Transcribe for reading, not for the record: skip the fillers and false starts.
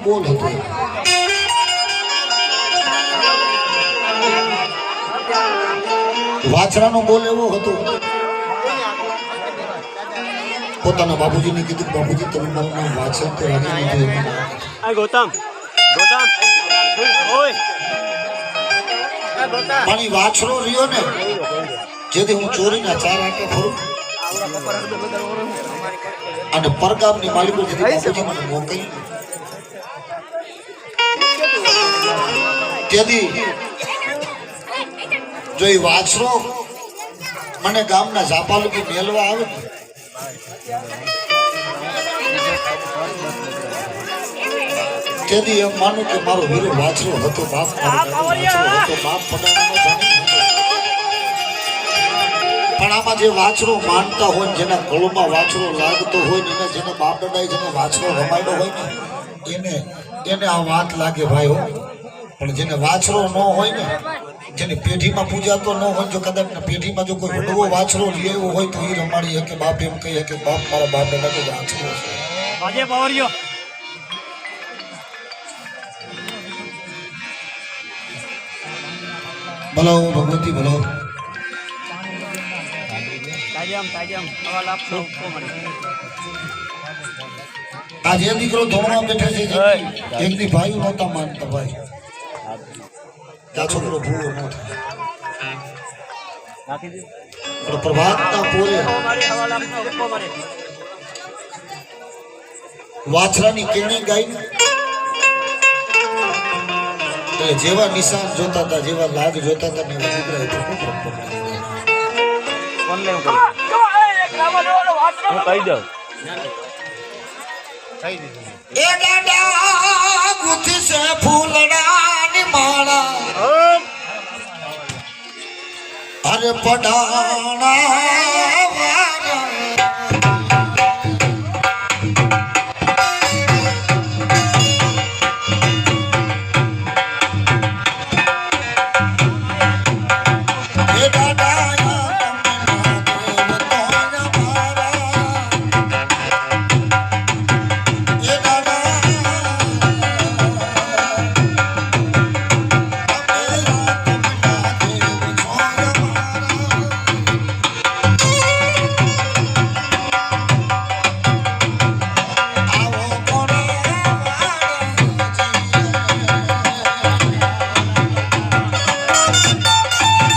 બોલ હતો. વાછરાનો બોલ એવો હતો. પોતાના બાપુજીને કીધું, બાપુજી તમે મારું નામ વાછર તો રાખી દીધું. ગૌતમ ગૌતમ ઓય પણ ઈ વાછરો રહ્યો ને, જેથી હું ચોરીના 4 આંટા ફરું અને પરગામની માલિકો જેથી બાપુજી મને મોકલી તેથી જો એ વાછરો મને ગામના ઝાપાલુકી મેલવા આવે ને, તેથી એમ માનું કે મારો વીરો વાછરો હતો. બાપ પણ આમાં જે વાછરો માનતા હોય, જેના ગળમાં વાછરો લાગતો હોય ને, જેને બાપ દાદાએ જેને વાછરો રમાડ્યો હોય ને, એને આ વાત લાગે ભાઈ હો. પણ જેને વાછરો ન હોય ને, જેની પેઢીમાં પૂજાતો ન હોય, જો કદાચ પેઢીમાં જો કોઈ વડવો વાછરો લેવો હોય તો એ રમાડી કે બાપ એમ કહીએ કે બાપ મારા બાપ દાદા તો વાછરો છે. ભલો ભગવતી ભલો. આ જે દીકરો ધોરણમાં બેઠા છે, એક દી ભાઈ નહોતા માનતા ભાઈ. આ છોકરો ભૂવો ન થાય. પ્રભાતના પોરે વાછરાની કેણી ગાઈ, જેવા નિશાન જોતા હતા, જેવા લાગ જોતા હતા ને કહી દઉં એ દાદા ગુથી છે ફૂલડાની માળા, અરે પડાણા